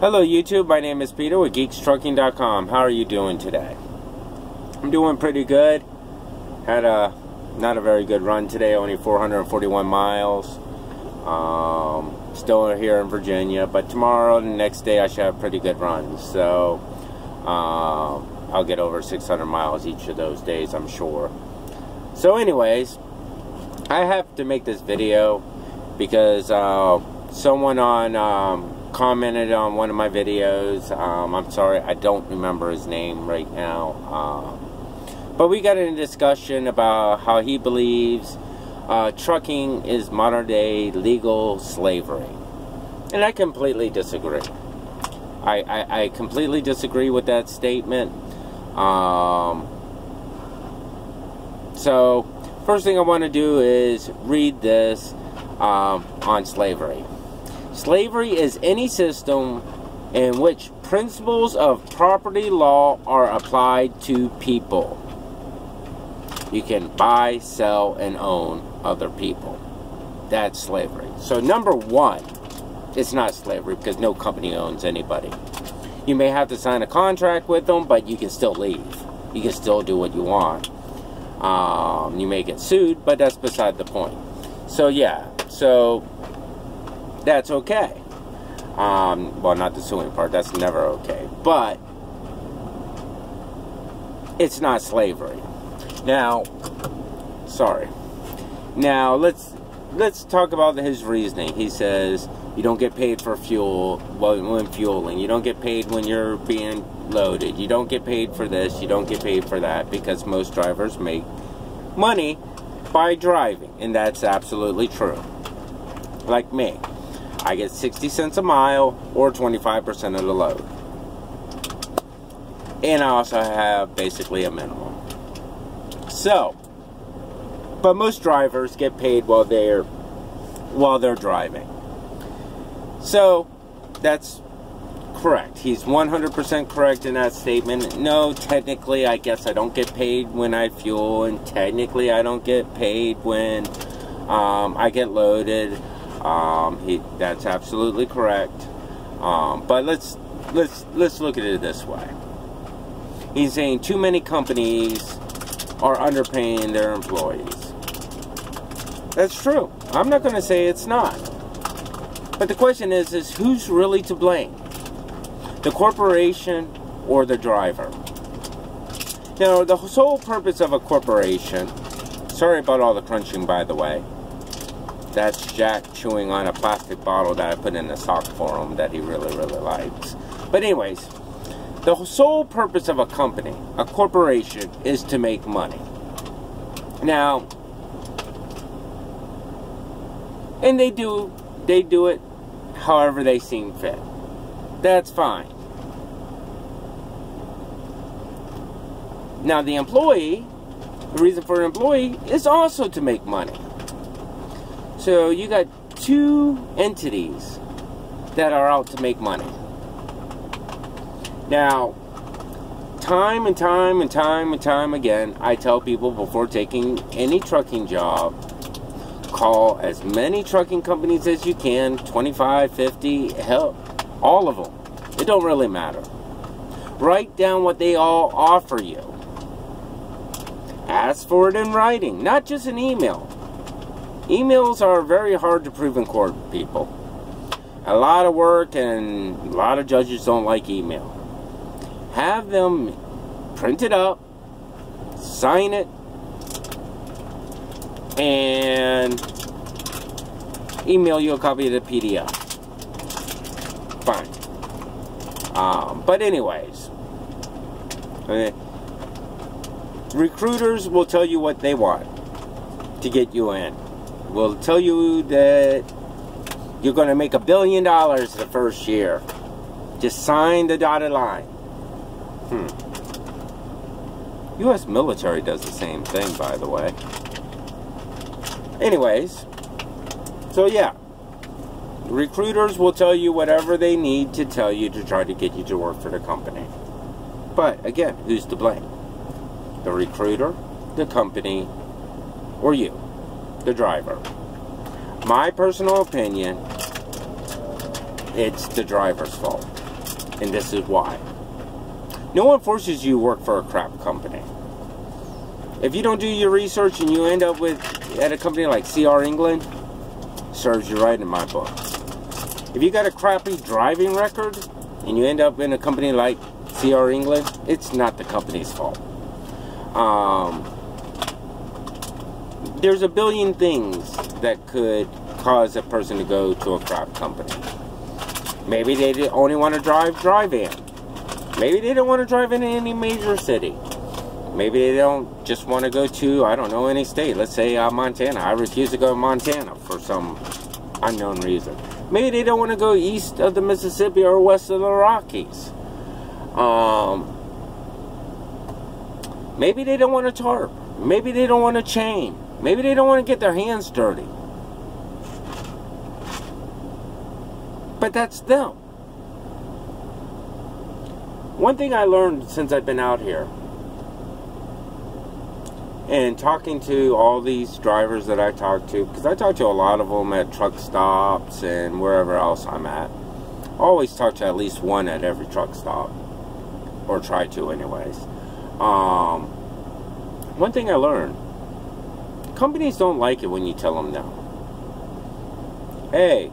Hello YouTube, my name is Peter with GeeksTrucking.com. How are you doing today? I'm doing pretty good. Had not a very good run today, only 441 miles. Still here in Virginia, but tomorrow and the next day I should have pretty good runs. So I'll get over 600 miles each of those days, I'm sure. So anyways, I have to make this video because someone commented on one of my videos. I'm sorry, I don't remember his name right now. But we got in a discussion about how he believes trucking is modern day legal slavery. And I completely disagree. I completely disagree with that statement. So, first thing I want to do is read this on slavery. Slavery is any system in which principles of property law are applied to people. You can buy, sell, and own other people. That's slavery. So number one, it's not slavery because no company owns anybody. You may have to sign a contract with them, but you can still leave. You can still do what you want. You may get sued, but that's beside the point. So yeah, so that's okay. Well, not the suing part. That's never okay. But it's not slavery. Now, sorry. Now let's talk about his reasoning. He says you don't get paid for fuel when fueling. You don't get paid when you're being loaded. You don't get paid for this. You don't get paid for that because most drivers make money by driving, and that's absolutely true. Like me, I get 60 cents a mile or 25% of the load, and I also have basically a minimum. So, but most drivers get paid while they're driving. So, that's correct. He's 100% correct in that statement. No, technically, I guess I don't get paid when I fuel, and technically, I don't get paid when I get loaded. That's absolutely correct. But let's look at it this way. He's saying too many companies are underpaying their employees. That's true. I'm not going to say it's not. But the question is who's really to blame? The corporation or the driver? Now, the sole purpose of a corporation, sorry about all the crunching, by the way. That's Jack chewing on a plastic bottle that I put in a sock for him that he really, really likes. But anyways, the sole purpose of a company, a corporation, is to make money. Now, and they do it however they seem fit. That's fine. Now, the employee, the reason for an employee is also to make money. So you got two entities that are out to make money. Now, time and time again, I tell people before taking any trucking job, call as many trucking companies as you can, 25, 50, hell, all of them. It don't really matter. Write down what they all offer you. Ask for it in writing, not just an email. Emails are very hard to prove in court, people. A lot of work, and a lot of judges don't like email. Have them print it up, sign it, and email you a copy of the PDF. Fine. But anyways, recruiters will tell you what they want to get you in. Will tell you that you're going to make $1 billion the first year. Just sign the dotted line. U.S. military does the same thing, by the way. Anyways, so yeah. Recruiters will tell you whatever they need to tell you to try to get you to work for the company. But, again, who's to blame? The recruiter, the company, or you, the driver? My personal opinion, it's the driver's fault. And this is why. No one forces you to work for a crap company. If you don't do your research and you end up at a company like CR England, serves you right in my book. If you got a crappy driving record and you end up in a company like CR England, it's not the company's fault. There's a billion things that could cause a person to go to a crap company. Maybe they only want to drive in. Maybe they don't want to drive in any major city. Maybe they don't just want to go to, I don't know, any state. Let's say Montana. I refuse to go to Montana for some unknown reason. Maybe they don't want to go east of the Mississippi or west of the Rockies. Maybe they don't want a tarp. Maybe they don't want a chain. Maybe they don't want to get their hands dirty. But that's them. One thing I learned since I've been out here, and talking to all these drivers that I talk to, because I talk to a lot of them at truck stops and wherever else I'm at. I always talk to at least one at every truck stop, or try to anyways. One thing I learned, companies don't like it when you tell them no. Hey,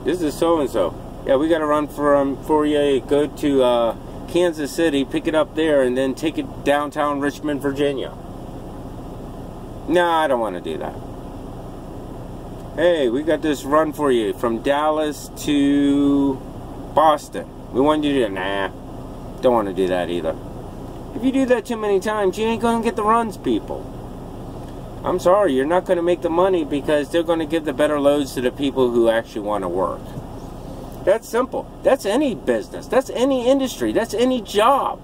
this is so-and-so. Yeah, we got to run for you. Go to Kansas City, pick it up there, and then take it downtown Richmond, Virginia. No, I don't want to do that. Hey, we got this run for you from Dallas to Boston. We want you to do that. Nah, don't want to do that either. If you do that too many times, you ain't going to get the runs, people. I'm sorry, you're not going to make the money because they're going to give the better loads to the people who actually want to work. That's simple. That's any business. That's any industry. That's any job.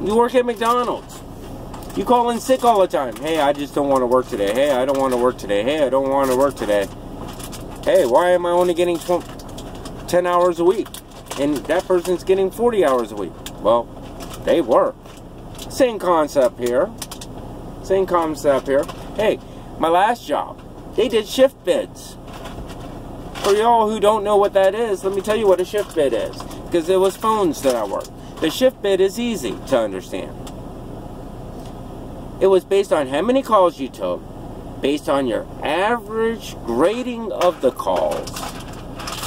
You work at McDonald's. You call in sick all the time. Hey, I just don't want to work today. Hey, I don't want to work today. Hey, I don't want to work today. Hey, why am I only getting 10 hours a week? And that person's getting 40 hours a week. Well, they work. Same concept here. Same concept here. Hey, my last job, they did shift bids. For y'all who don't know what that is, let me tell you what a shift bid is. Because it was phones that I worked. The shift bid is easy to understand. It was based on how many calls you took, based on your average grading of the calls,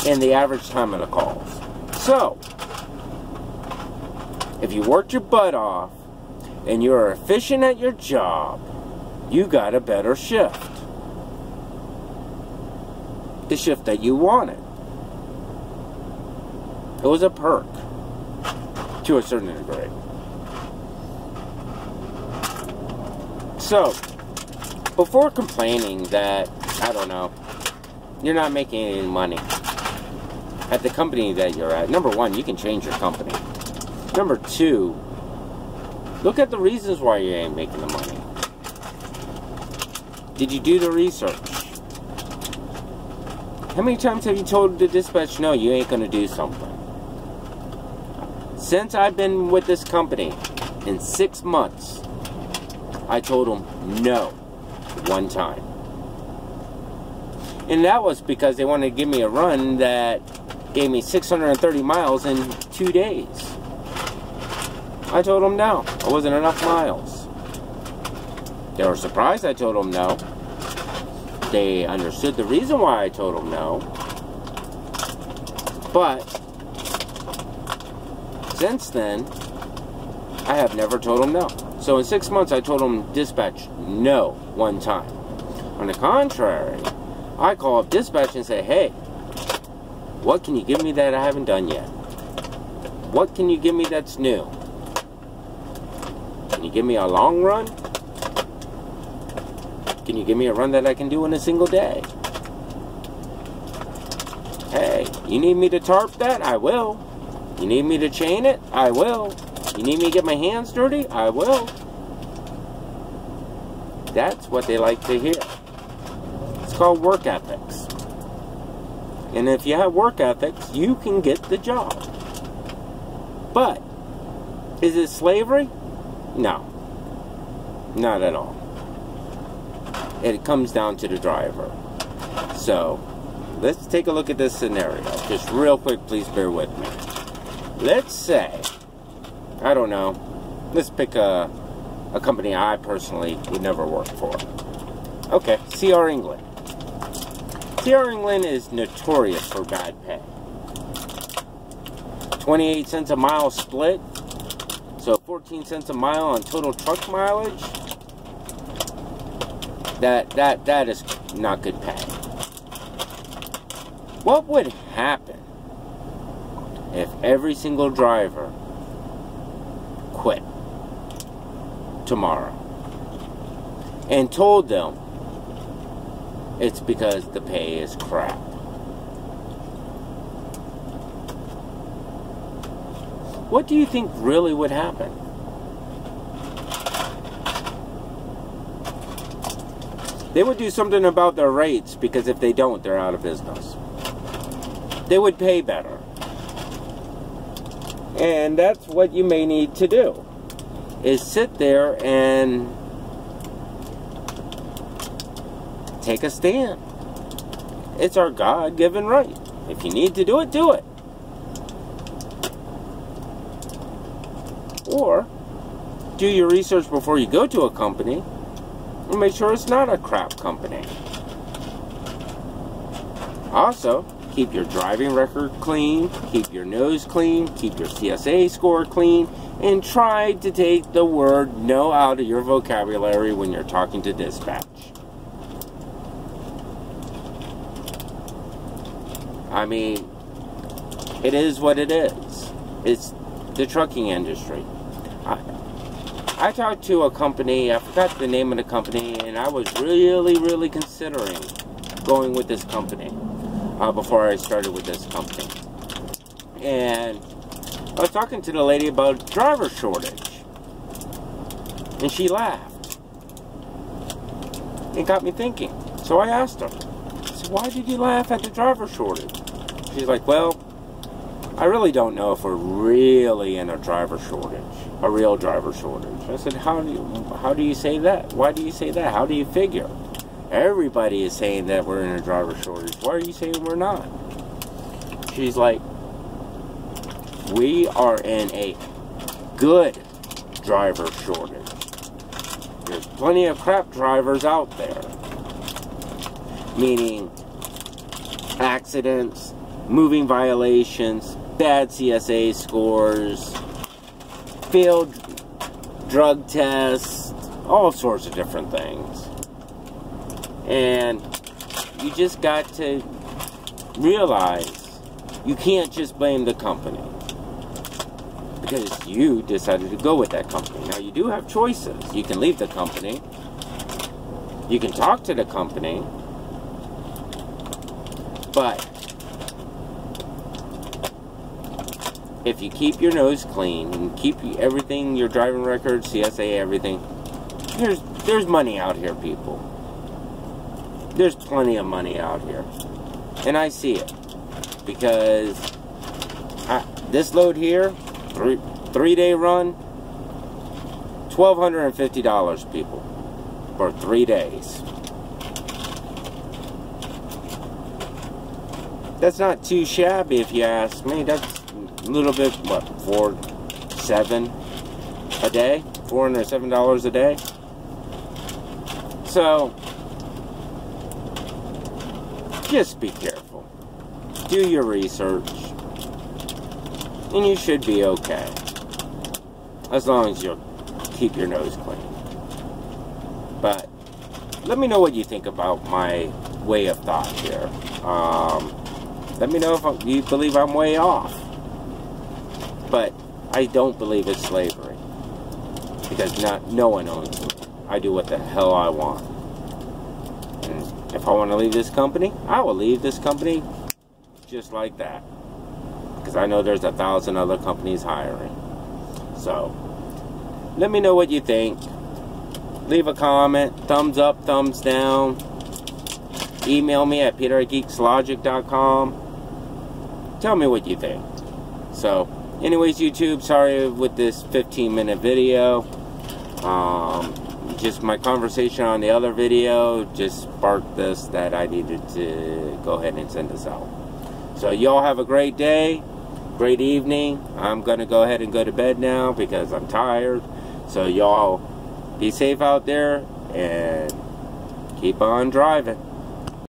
and the average time of the calls. So, if you worked your butt off, and you're efficient at your job, you got a better shift. The shift that you wanted. It was a perk, to a certain degree. So, before complaining that, I don't know, you're not making any money at the company that you're at, number one, you can change your company. Number two, look at the reasons why you ain't making the money. Did you do the research? How many times have you told the dispatch, no, you ain't going to do something? Since I've been with this company, in 6 months, I told them no, one time. And that was because they wanted to give me a run that gave me 630 miles in 2 days. I told them no, it wasn't enough miles. They were surprised I told them no. They understood the reason why I told them no. But since then, I have never told them no. So in 6 months, I told them dispatch no one time. On the contrary, I call up dispatch and say, hey, what can you give me that I haven't done yet? What can you give me that's new? Can you give me a long run? Can you give me a run that I can do in a single day? Hey, you need me to tarp that? I will. You need me to chain it? I will. You need me to get my hands dirty? I will. That's what they like to hear. It's called work ethics. And if you have work ethics, you can get the job. But, is it slavery? No. Not at all. It comes down to the driver. So, let's take a look at this scenario. Just real quick, please bear with me. Let's say, I don't know, let's pick a company I personally would never work for. Okay, CR England. CR England is notorious for bad pay. 28 cents a mile split, so 14 cents a mile on total truck mileage. That is not good pay. What would happen if every single driver quit tomorrow and told them it's because the pay is crap? What do you think really would happen? They would do something about their rates, because if they don't, they're out of business. They would pay better. And that's what you may need to do, is sit there and take a stand. It's our God-given right. If you need to do it, do it. Or do your research before you go to a company and make sure it's not a crap company. Also, keep your driving record clean, keep your nose clean, keep your CSA score clean, and try to take the word no out of your vocabulary when you're talking to dispatch. I mean, it is what it is. It's the trucking industry. I talked to a company, I forgot the name of the company, and I was really considering going with this company before I started with this company. And I was talking to the lady about driver shortage, and she laughed. It got me thinking. So I asked her, I said, why did you laugh at the driver shortage? She's like, well, I really don't know if we're really in a driver shortage, a real driver shortage. I said, how do you say that? Why do you say that? How do you figure? Everybody is saying that we're in a driver shortage. Why are you saying we're not? She's like, we are in a good driver shortage. There's plenty of crap drivers out there. Meaning accidents, moving violations, bad CSA scores, failed drug tests, all sorts of different things. And you just got to realize you can't just blame the company, because you decided to go with that company. Now, you do have choices. You can leave the company. You can talk to the company. But if you keep your nose clean and keep everything, your driving record, CSA, everything, there's money out here, people. There's plenty of money out here. And I see it. Because this load here, three-day run, $1,250, people, for 3 days. That's not too shabby if you ask me. That's a little bit, what, $407 a day? $407 a day? So, just be careful. Do your research. And you should be okay. As long as you keep your nose clean. But, let me know what you think about my way of thought here. Let me know if you believe I'm way off. But I don't believe it's slavery. Because no one owns me. I do what the hell I want. And if I want to leave this company, I will leave this company just like that. Because I know there's 1,000 other companies hiring. So, let me know what you think. Leave a comment. Thumbs up, thumbs down. Email me at peter@geekslogic.com. Tell me what you think. So, anyways, YouTube, sorry with this 15-minute video. just my conversation on the other video just sparked this, that I needed to go ahead and send this out. So y'all have a great day, great evening. I'm going to go ahead and go to bed now because I'm tired. So y'all be safe out there and keep on driving.